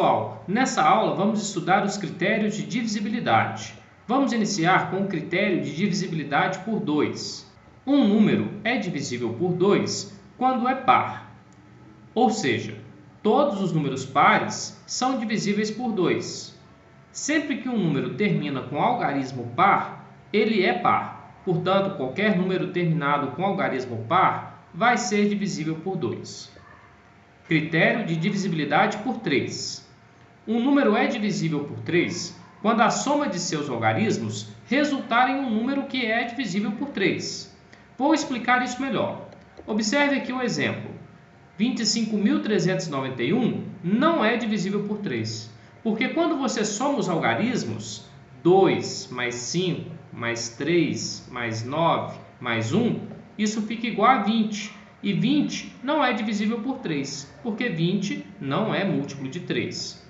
pessoal, nessa aula vamos estudar os critérios de divisibilidade. Vamos iniciar com o critério de divisibilidade por 2. Um número é divisível por 2 quando é par. Ou seja, todos os números pares são divisíveis por 2. Sempre que um número termina com algarismo par, ele é par. Portanto, qualquer número terminado com algarismo par vai ser divisível por 2. Critério de divisibilidade por 3. Um número é divisível por 3 quando a soma de seus algarismos resultar em um número que é divisível por 3. Vou explicar isso melhor. Observe aqui o exemplo. 25.391 não é divisível por 3, porque quando você soma os algarismos, 2 mais 5 mais 3 mais 9 mais 1, isso fica igual a 20. E 20 não é divisível por 3, porque 20 não é múltiplo de 3.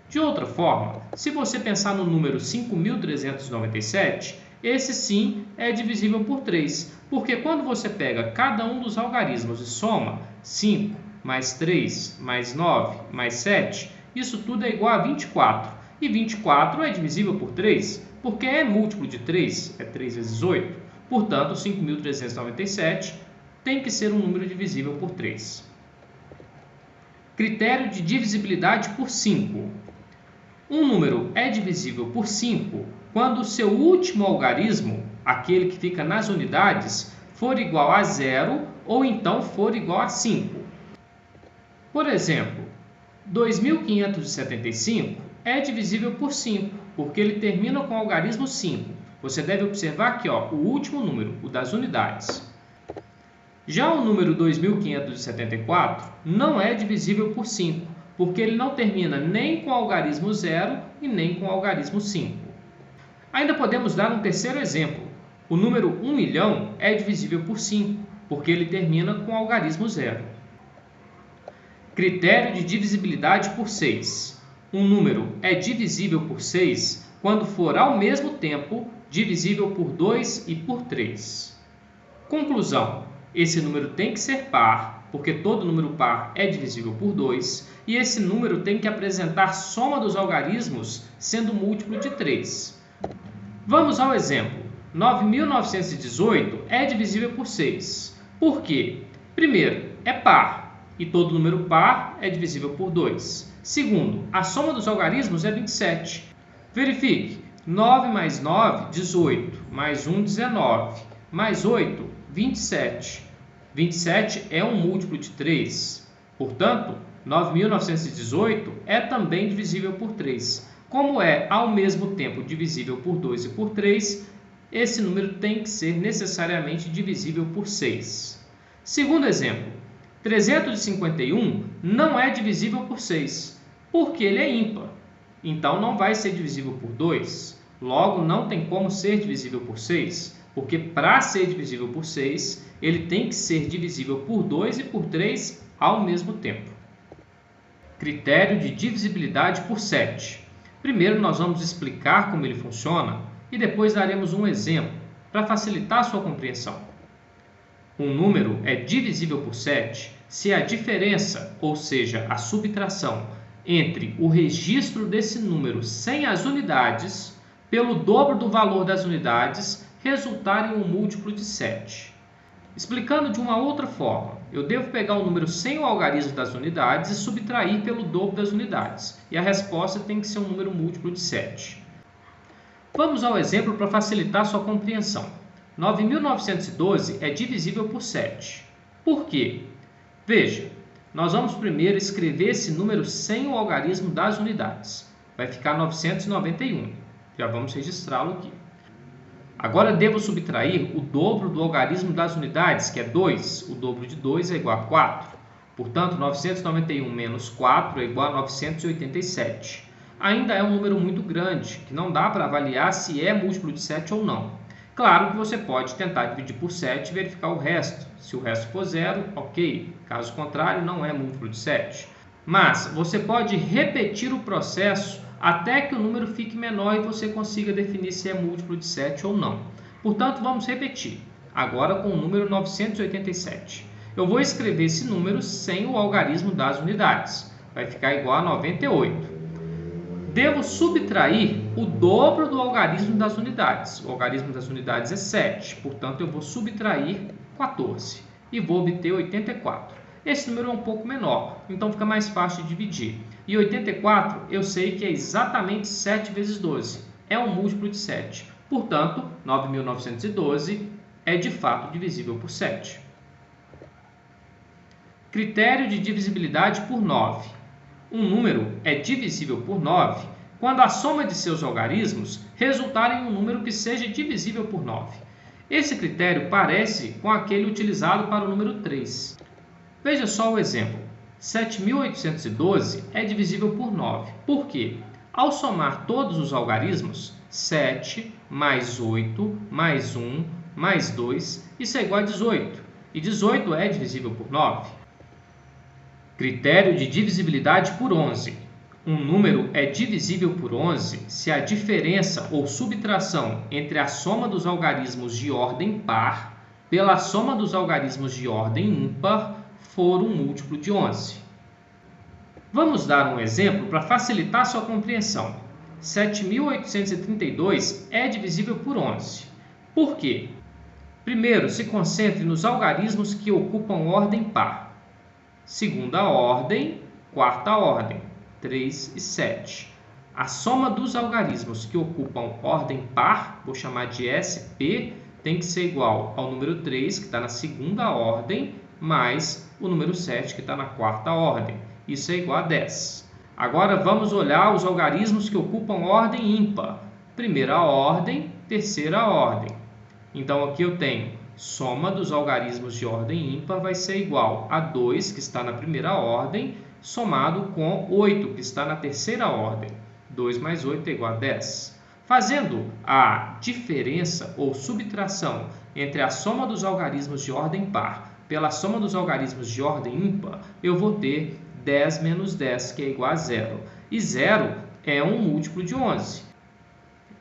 De outra forma, se você pensar no número 5.397, esse sim é divisível por 3, porque quando você pega cada um dos algarismos e soma 5 mais 3 mais 9 mais 7, isso tudo é igual a 24. E 24 é divisível por 3, porque é múltiplo de 3, é 3 vezes 8. Portanto, 5.397 tem que ser um número divisível por 3. Critério de divisibilidade por 5. Um número é divisível por 5 quando o seu último algarismo, aquele que fica nas unidades, for igual a 0 ou então for igual a 5. Por exemplo, 2.575 é divisível por 5, porque ele termina com o algarismo 5. Você deve observar aqui, o último número, o das unidades. Já o número 2.574 não é divisível por 5, porque ele não termina nem com o algarismo 0 e nem com o algarismo 5. Ainda podemos dar um terceiro exemplo. O número 1.000.000 é divisível por 5, porque ele termina com o algarismo 0. Critério de divisibilidade por 6. Um número é divisível por 6 quando for ao mesmo tempo divisível por 2 e por 3. Conclusão. Esse número tem que ser par, porque todo número par é divisível por 2, e esse número tem que apresentar soma dos algarismos sendo múltiplo de 3. Vamos ao exemplo. 9.918 é divisível por 6. Por quê? Primeiro, é par, e todo número par é divisível por 2. Segundo, a soma dos algarismos é 27. Verifique. 9 mais 9, 18, mais 1, 19, mais 8, 27. 27 é um múltiplo de 3. Portanto, 9.918 é também divisível por 3. Como é ao mesmo tempo divisível por 2 e por 3, esse número tem que ser necessariamente divisível por 6. Segundo exemplo, 351 não é divisível por 6, porque ele é ímpar. Então, não vai ser divisível por 2. Logo, não tem como ser divisível por 6, porque para ser divisível por 6, ele tem que ser divisível por 2 e por 3 ao mesmo tempo. Critério de divisibilidade por 7. Primeiro, nós vamos explicar como ele funciona e depois daremos um exemplo para facilitar a sua compreensão. Um número é divisível por 7 se a diferença, ou seja, a subtração, entre o registro desse número sem as unidades pelo dobro do valor das unidades resultar em um múltiplo de 7. Explicando de uma outra forma, eu devo pegar o número sem o algarismo das unidades e subtrair pelo dobro das unidades, e a resposta tem que ser um número múltiplo de 7. Vamos ao exemplo para facilitar sua compreensão. 9.912 é divisível por 7. Por quê? Veja, nós vamos primeiro escrever esse número sem o algarismo das unidades. Vai ficar 991. Já vamos registrá-lo aqui. Agora devo subtrair o dobro do algarismo das unidades, que é 2. O dobro de 2 é igual a 4. Portanto, 991 menos 4 é igual a 987. Ainda é um número muito grande, que não dá para avaliar se é múltiplo de 7 ou não. Claro que você pode tentar dividir por 7 e verificar o resto. Se o resto for 0, ok. Caso contrário, não é múltiplo de 7. Mas você pode repetir o processo até que o número fique menor e você consiga definir se é múltiplo de 7 ou não. Portanto, vamos repetir, agora com o número 987. Eu vou escrever esse número sem o algarismo das unidades. Vai ficar igual a 98. Devo subtrair o dobro do algarismo das unidades. O algarismo das unidades é 7, portanto, eu vou subtrair 14 e vou obter 84. Esse número é um pouco menor, então fica mais fácil de dividir. E 84 eu sei que é exatamente 7 vezes 12, é um múltiplo de 7. Portanto, 9.912 é de fato divisível por 7. Critério de divisibilidade por 9. Um número é divisível por 9 quando a soma de seus algarismos resultar em um número que seja divisível por 9. Esse critério parece com aquele utilizado para o número 3. Veja só o exemplo. 7.812 é divisível por 9. Por quê? Ao somar todos os algarismos, 7 mais 8 mais 1 mais 2, isso é igual a 18. E 18 é divisível por 9. Critério de divisibilidade por 11. Um número é divisível por 11 se a diferença ou subtração entre a soma dos algarismos de ordem par pela soma dos algarismos de ordem ímpar for um múltiplo de 11. Vamos dar um exemplo para facilitar sua compreensão. 7.832 é divisível por 11. Por quê? Primeiro, se concentre nos algarismos que ocupam ordem par. Segunda ordem, quarta ordem, 3 e 7. A soma dos algarismos que ocupam ordem par, vou chamar de SP, tem que ser igual ao número 3, que está na segunda ordem, mais o número 7, que está na quarta ordem. Isso é igual a 10. Agora vamos olhar os algarismos que ocupam ordem ímpar. Primeira ordem, terceira ordem. Então aqui eu tenho soma dos algarismos de ordem ímpar vai ser igual a 2, que está na primeira ordem, somado com 8, que está na terceira ordem. 2 mais 8 é igual a 10. Fazendo a diferença ou subtração entre a soma dos algarismos de ordem par pela soma dos algarismos de ordem ímpar, eu vou ter 10 menos 10, que é igual a 0. E 0 é um múltiplo de 11.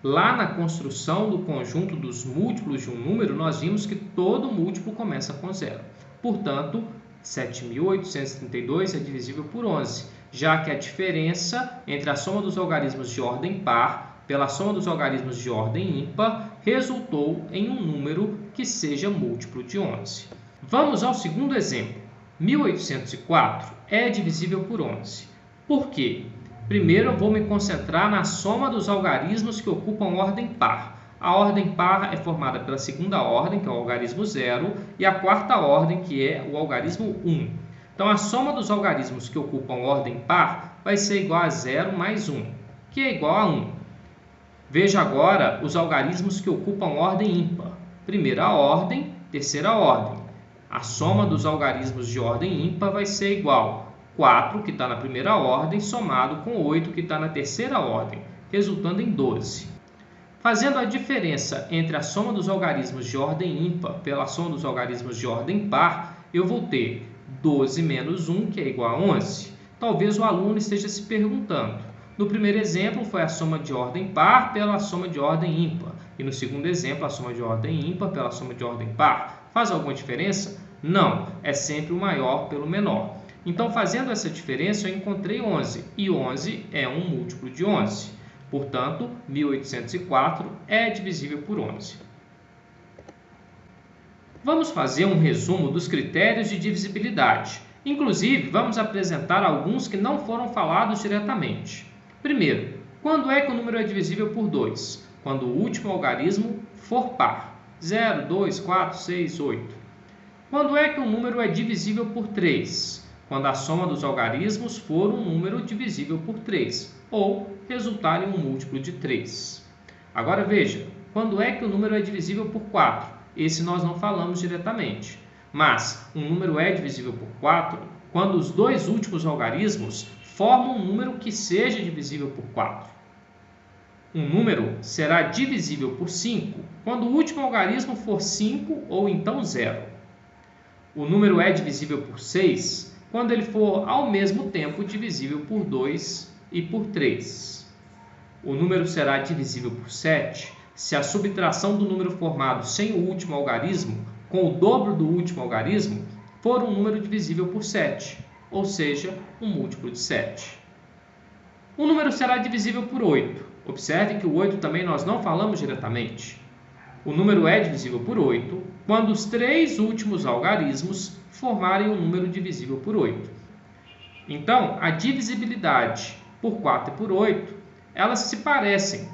Lá na construção do conjunto dos múltiplos de um número, nós vimos que todo múltiplo começa com 0. Portanto, 7.832 é divisível por 11, já que a diferença entre a soma dos algarismos de ordem par pela soma dos algarismos de ordem ímpar resultou em um número que seja múltiplo de 11. Vamos ao segundo exemplo. 1.804 é divisível por 11. Por quê? Primeiro eu vou me concentrar na soma dos algarismos que ocupam ordem par. A ordem par é formada pela segunda ordem, que é o algarismo 0, e a quarta ordem, que é o algarismo 1. Então, a soma dos algarismos que ocupam ordem par vai ser igual a 0 mais 1, que é igual a 1. Veja agora os algarismos que ocupam ordem ímpar. Primeira ordem, terceira ordem. A soma dos algarismos de ordem ímpar vai ser igual a 4, que está na primeira ordem, somado com 8, que está na terceira ordem, resultando em 12. Fazendo a diferença entre a soma dos algarismos de ordem ímpar pela soma dos algarismos de ordem par, eu vou ter 12 menos 1, que é igual a 11. Talvez o aluno esteja se perguntando. No primeiro exemplo, foi a soma de ordem par pela soma de ordem ímpar. E no segundo exemplo, a soma de ordem ímpar pela soma de ordem par. Faz alguma diferença? Não, é sempre o maior pelo menor. Então, fazendo essa diferença, eu encontrei 11, e 11 é um múltiplo de 11. Portanto, 1.804 é divisível por 11. Vamos fazer um resumo dos critérios de divisibilidade. Inclusive, vamos apresentar alguns que não foram falados diretamente. Primeiro, quando é que o número é divisível por 2? Quando o último algarismo for par. 0, 2, 4, 6, 8. Quando é que o número é divisível por 3? Quando a soma dos algarismos for um número divisível por 3, ou resultar em um múltiplo de 3. Agora veja, quando é que o número é divisível por 4? Esse nós não falamos diretamente. Mas um número é divisível por 4 quando os dois últimos algarismos formam um número que seja divisível por 4. Um número será divisível por 5 quando o último algarismo for 5 ou então 0. O número é divisível por 6 quando ele for ao mesmo tempo divisível por 2 e por 3. O número será divisível por 7 se a subtração do número formado sem o último algarismo com o dobro do último algarismo for um número divisível por 7, ou seja, um múltiplo de 7. O número será divisível por 8. Observe que o 8 também nós não falamos diretamente. O número é divisível por 8 quando os 3 últimos algarismos formarem um número divisível por 8. Então, a divisibilidade por 4 e por 8, elas se parecem.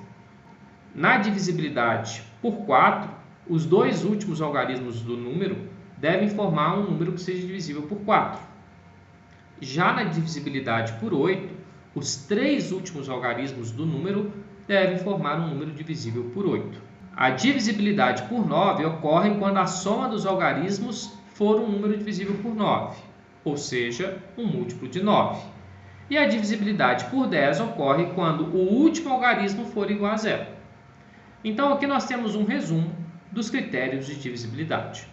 Na divisibilidade por 4, os 2 últimos algarismos do número devem formar um número que seja divisível por 4. Já na divisibilidade por 8, os 3 últimos algarismos do número devem formar um número divisível por 8. A divisibilidade por 9 ocorre quando a soma dos algarismos for um número divisível por 9, ou seja, um múltiplo de 9. E a divisibilidade por 10 ocorre quando o último algarismo for igual a zero. Então, aqui nós temos um resumo dos critérios de divisibilidade.